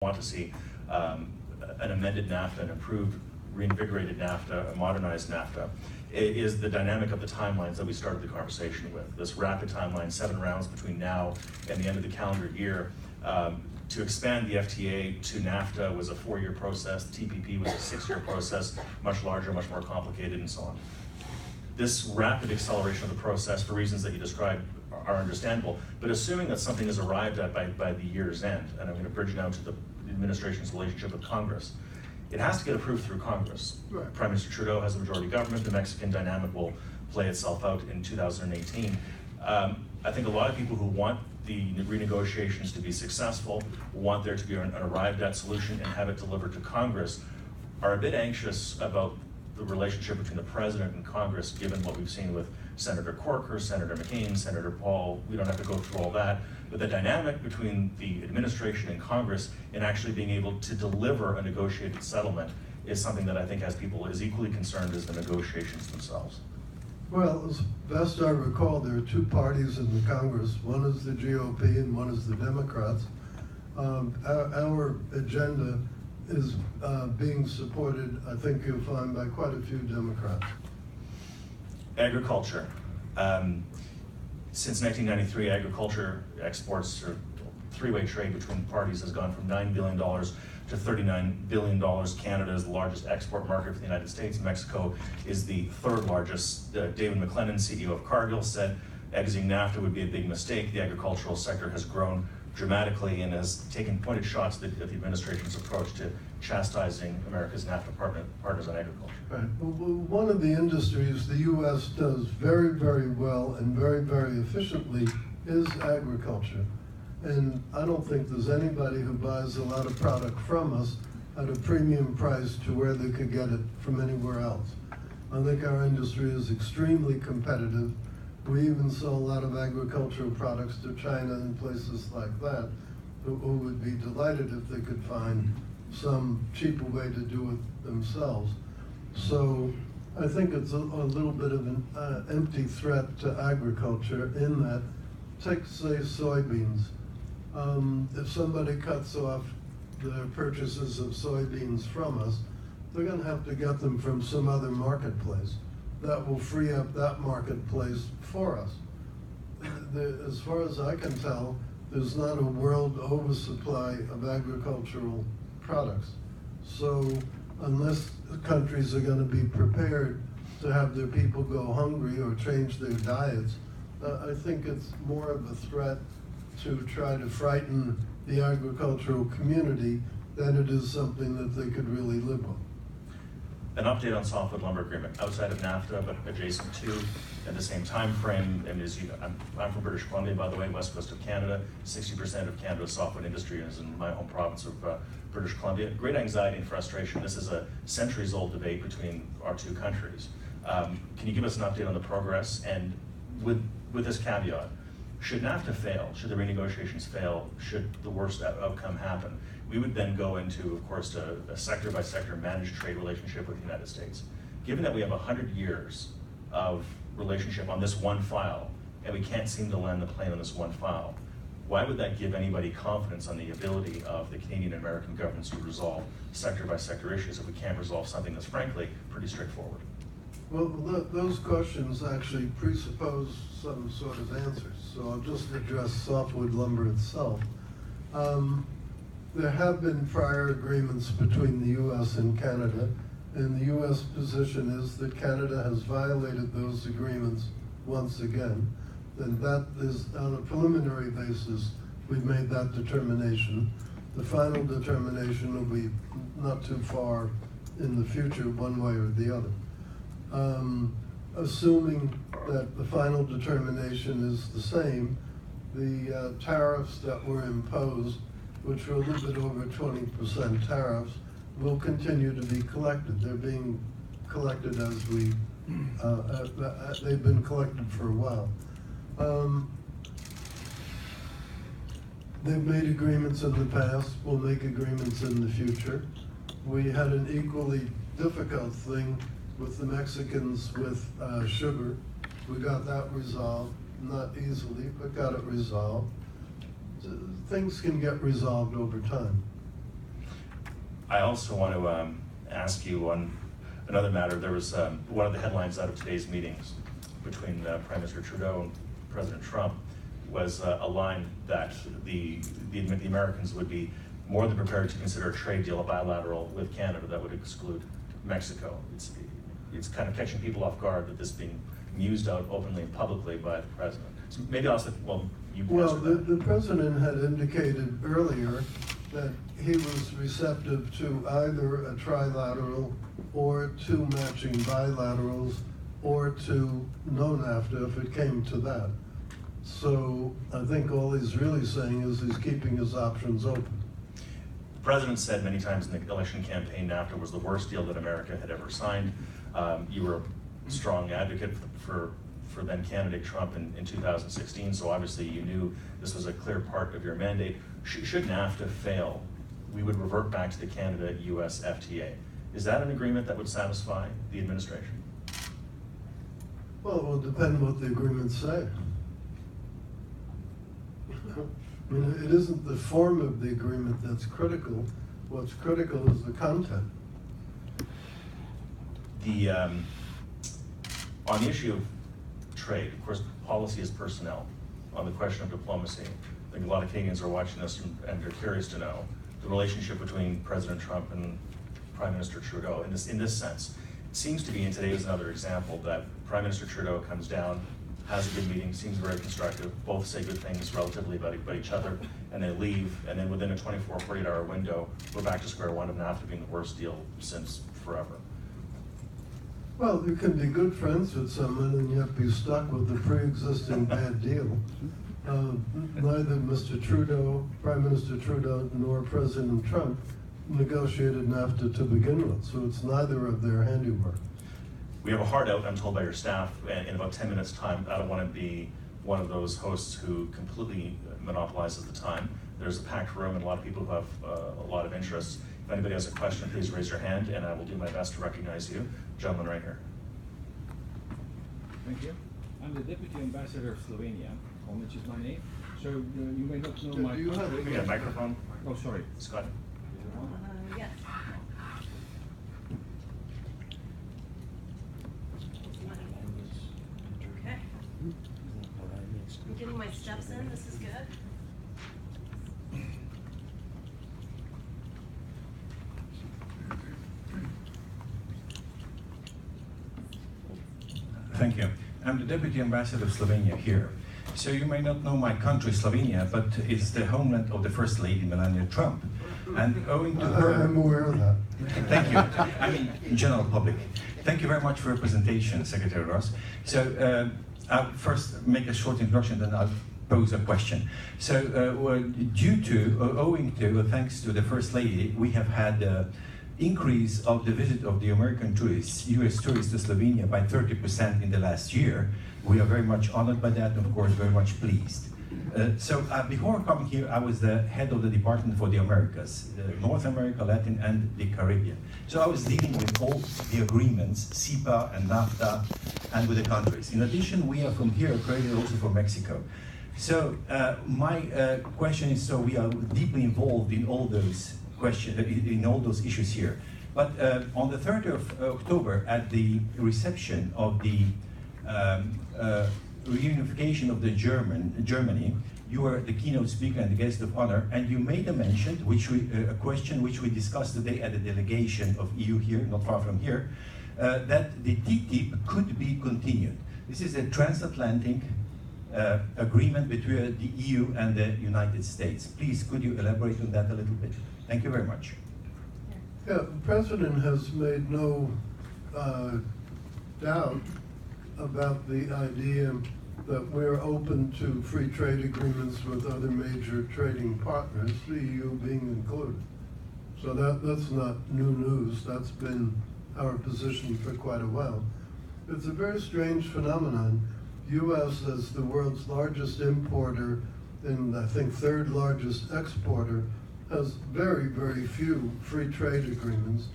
want to see an amended NAFTA, an improved, reinvigorated NAFTA, a modernized NAFTA, is the dynamic of the timelines that we started the conversation with. This rapid timeline, 7 rounds between now and the end of the calendar year. To expand the FTA to NAFTA was a 4-year process. The TPP was a 6-year process, much larger, much more complicated, and so on. This rapid acceleration of the process, for reasons that you described, are understandable, but assuming that something is arrived at by the year's end, and I'm going to bridge now to the administration's relationship with Congress, it has to get approved through Congress. Right. Prime Minister Trudeau has a majority government. The Mexican dynamic will play itself out in 2018. I think a lot of people who want the renegotiations to be successful, want there to be an arrived at solution and have it delivered to Congress, are a bit anxious about the relationship between the President and Congress, given what we've seen with Senator Corker, Senator McCain, Senator Paul. We don't have to go through all that, but the dynamic between the administration and Congress in actually being able to deliver a negotiated settlement is something that I think has people as equally concerned as the negotiations themselves. Well, as best I recall, there are 2 parties in the Congress. One is the GOP and one is the Democrats. Our agenda is being supported, I think you'll find, by quite a few Democrats. Agriculture. Since 1993, agriculture exports, or 3-way trade between parties, has gone from $9 billion to $39 billion. Canada is the largest export market for the United States. Mexico is the 3rd largest. David McLennan, CEO of Cargill, said exiting NAFTA would be a big mistake. The agricultural sector has grown dramatically and has taken pointed shots at the administration's approach to chastising America's NAFTA partners on agriculture. Right. Well, one of the industries the U.S. does very, very well and very, very efficiently is agriculture. And I don't think there's anybody who buys a lot of product from us at a premium price to where they could get it from anywhere else. I think our industry is extremely competitive. We even sell a lot of agricultural products to China and places like that, who would be delighted if they could find some cheaper way to do it themselves. So I think it's a little bit of an empty threat to agriculture in that, take, say, soybeans. If somebody cuts off their purchases of soybeans from us, they're going to have to get them from some other marketplace. That will free up that marketplace for us. As far as I can tell, there's not a world oversupply of agricultural products. So unless countries are going to be prepared to have their people go hungry or change their diets, I think it's more of a threat to try to frighten the agricultural community than it is something that they could really live on. An update on softwood lumber agreement outside of NAFTA, but adjacent to, at the same time frame. And as you know, I'm from British Columbia, by the way, west coast of Canada. 60% of Canada's softwood industry is in my home province of British Columbia. Great anxiety and frustration. This is a centuries-old debate between our 2 countries. Can you give us an update on the progress? And with this caveat, should NAFTA fail, should the renegotiations fail, should the worst outcome happen, we would then go into, of course, a sector-by-sector managed trade relationship with the United States. Given that we have 100 years of relationship on this one file, and we can't seem to land the plane on this one file, why would that give anybody confidence on the ability of the Canadian and American governments to resolve sector-by-sector issues if we can't resolve something that's, frankly, pretty straightforward? Well, those questions actually presuppose some sort of answers, so I'll just address softwood lumber itself. There have been prior agreements between the U.S. and Canada, and the U.S. position is that Canada has violated those agreements once again. And that is, on a preliminary basis, we've made that determination. The final determination will be not too far in the future, one way or the other. Assuming that the final determination is the same, the tariffs that were imposed, which were a little bit over 20% tariffs, will continue to be collected. They're being collected as we, they've been collected for a while. They've made agreements in the past, we'll make agreements in the future. We had an equally difficult thing with the Mexicans with sugar. We got that resolved, not easily, but got it resolved. Things can get resolved over time. I also want to ask you on another matter. There was one of the headlines out of today's meetings between Prime Minister Trudeau and President Trump was a line that the Americans would be more than prepared to consider a trade deal, a bilateral with Canada that would exclude Mexico. It's kind of catching people off guard that this is being mused out openly and publicly by the president. So maybe I'll say, well, you Well, answer that. the president had indicated earlier that he was receptive to either a trilateral or two matching bilaterals or to no NAFTA if it came to that. So I think all he's really saying is he's keeping his options open. The president said many times in the election campaign NAFTA was the worst deal that America had ever signed. You were a strong advocate for then candidate Trump in 2016, so obviously you knew this was a clear part of your mandate. Should NAFTA fail, we would revert back to the Canada-US FTA. Is that an agreement that would satisfy the administration? Well, it will depend what the agreements say. I mean, it isn't the form of the agreement that's critical. What's critical is the content. On the issue of trade, of course, policy is personnel. On the question of diplomacy, I think a lot of Canadians are watching this and they're curious to know the relationship between President Trump and Prime Minister Trudeau in this sense. It seems to be, and today is another example, that Prime Minister Trudeau comes down, has a good meeting, seems very constructive, both say good things relatively about each other, and they leave, and then within a 24, 48-hour window, we're back to square one of NAFTA being the worst deal since forever. Well, you can be good friends with someone and yet be stuck with a pre-existing bad deal. Neither Mr. Trudeau, Prime Minister Trudeau, nor President Trump negotiated NAFTA to begin with, so it's neither of their handiwork. We have a hard out, I'm told by your staff, and in about 10 minutes' time. I don't want to be one of those hosts who completely monopolizes the time. There's a packed room and a lot of people who have a lot of interests. If anybody has a question, please raise your hand and I will do my best to recognize you. Gentleman right here. Thank you. I'm the Deputy Ambassador of Slovenia, which is my name. So you may not know my Do you have- country. We got a microphone. Oh, sorry. Scott. Yes. Okay. I'm getting my steps in. This is good. Thank you. I'm the Deputy Ambassador of Slovenia here. So you may not know my country, Slovenia, but it's the homeland of the First Lady, Melania Trump. And owing to her... I'm aware of that. Thank you. I mean, in general public. Thank you very much for your presentation, Secretary Ross. So I'll first make a short introduction, then I'll pose a question. So owing to, thanks to the First Lady, we have had increase of the visit of the American tourists, US tourists to Slovenia by 30% in the last year. We are very much honored by that, and of course very much pleased. Before coming here, I was the head of the department for the Americas, North America, Latin, and the Caribbean. So I was dealing with all the agreements, CEPA and NAFTA, and with the countries. In addition, we are from here accredited also for Mexico. So my question is, so we are deeply involved in all those questions, in all those issues here. But on the 3rd of October, at the reception of the reunification of the Germany, you were the keynote speaker and the guest of honor, and you made a mention, a question which we discussed today at the delegation of EU here, not far from here, that the TTIP could be continued. This is a transatlantic agreement between the EU and the United States. Please, could you elaborate on that a little bit? Thank you very much. Yeah, the President has made no doubt about the idea that we're open to free trade agreements with other major trading partners, the EU being included. So that's not new news. That's been our position for quite a while. It's a very strange phenomenon. U.S. as the world's largest importer and I think third largest exporter has very, very few free trade agreements.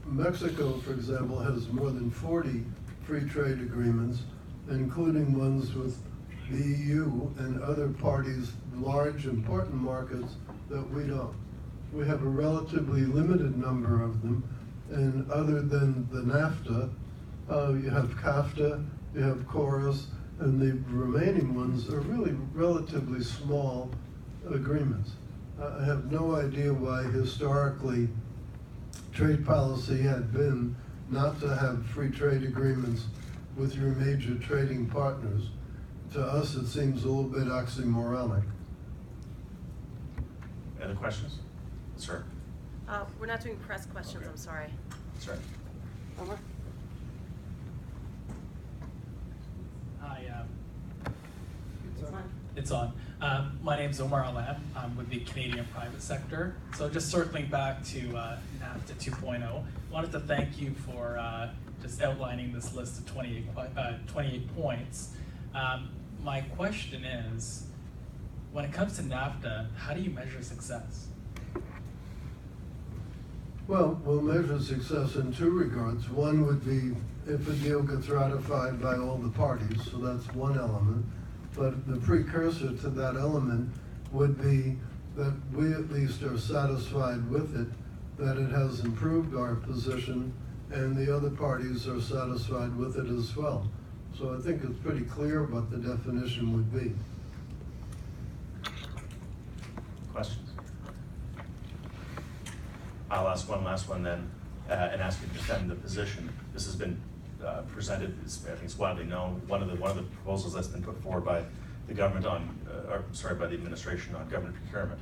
Mexico, for example, has more than 40 free trade agreements, including ones with the EU and other parties, large, important markets that we don't. We have a relatively limited number of them, and other than the NAFTA, you have CAFTA, you have CHORUS, and the remaining ones are really relatively small agreements. I have no idea why historically trade policy had been not to have free trade agreements with your major trading partners. To us, it seems a little bit oxymoronic. Any other questions? Sir? We're not doing press questions, Okay. I'm sorry. Sir? Wilbur? Hi, It's on. it's on. My name's Omar Alam. I'm with the Canadian private sector. So just circling back to NAFTA 2.0, wanted to thank you for just outlining this list of 28 points. My question is, when it comes to NAFTA, how do you measure success? Well, we'll measure success in two regards. One would be if a deal gets ratified by all the parties, so that's one element. But the precursor to that element would be that we at least are satisfied with it, that it has improved our position, and the other parties are satisfied with it as well. So I think it's pretty clear what the definition would be. Questions? I'll ask one last one then, and ask you to defend the position. This has been presented, I think it's widely known. One of the proposals that's been put forward by the government by the administration on government procurement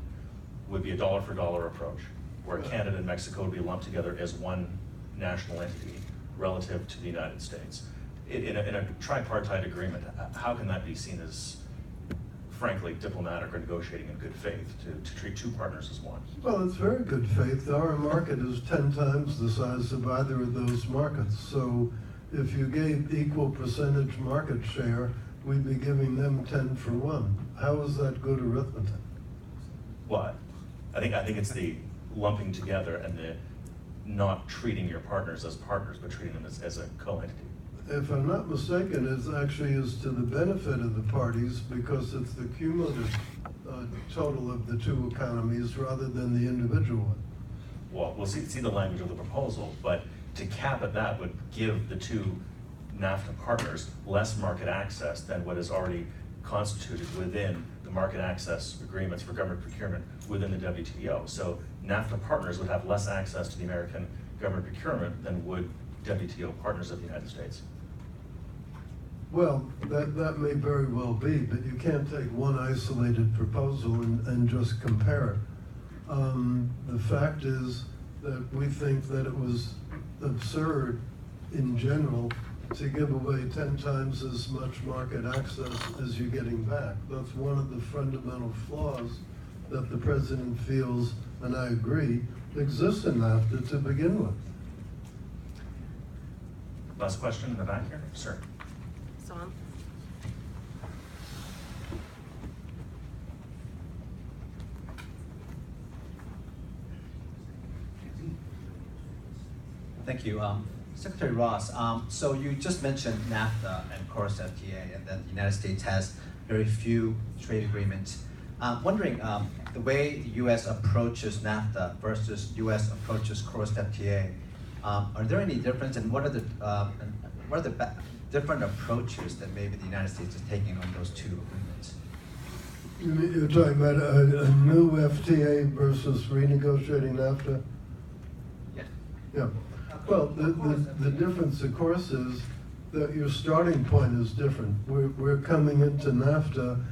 would be a dollar for dollar approach, where Canada and Mexico would be lumped together as one national entity relative to the United States. In a tripartite agreement, how can that be seen as, frankly, diplomatic or negotiating in good faith to treat two partners as one? Well, it's very good faith. Our market is 10 times the size of either of those markets. So if you gave equal percentage market share, we'd be giving them 10 for 1. How is that good arithmetic? Well, I think it's the lumping together and the not treating your partners as partners, but treating them as a co-entity. If I'm not mistaken, it actually is to the benefit of the parties because it's the cumulative total of the two economies rather than the individual one. Well, we'll see the language of the proposal, but to cap at that would give the two NAFTA partners less market access than what is already constituted within the market access agreements for government procurement within the WTO. So NAFTA partners would have less access to the American government procurement than would WTO partners of the United States. Well, that may very well be, but you can't take one isolated proposal and just compare it. The fact is that we think that it was absurd in general to give away 10 times as much market access as you're getting back. That's one of the fundamental flaws that the president feels, and I agree, exists in NAFTA to begin with. Last question in the back here, sir. It's on. Thank you. Secretary Ross, so you just mentioned NAFTA and CHORUS FTA, and that the United States has very few trade agreements. Wondering the way the U.S. approaches NAFTA versus U.S. approaches CHORUS FTA, are there any difference, and what are the different approaches that maybe the United States is taking on those two agreements? You're talking about a new FTA versus renegotiating NAFTA? Yeah. Yeah. Well, the difference, of course, is that your starting point is different. We're coming into NAFTA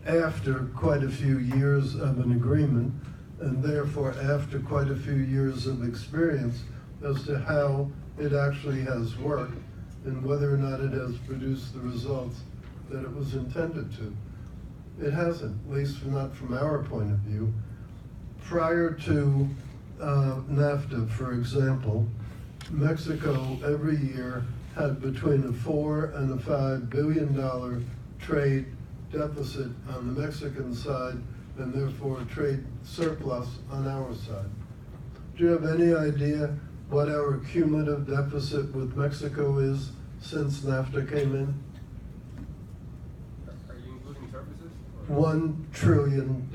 after quite a few years of an agreement, and therefore after quite a few years of experience as to how it actually has worked and whether or not it has produced the results that it was intended to. It hasn't, at least not from our point of view. Prior to NAFTA, for example, Mexico every year had between a $4 and a $5 billion trade deficit on the Mexican side, and therefore a trade surplus on our side. Do you have any idea what our cumulative deficit with Mexico is since NAFTA came in? Are you including services? $1 trillion.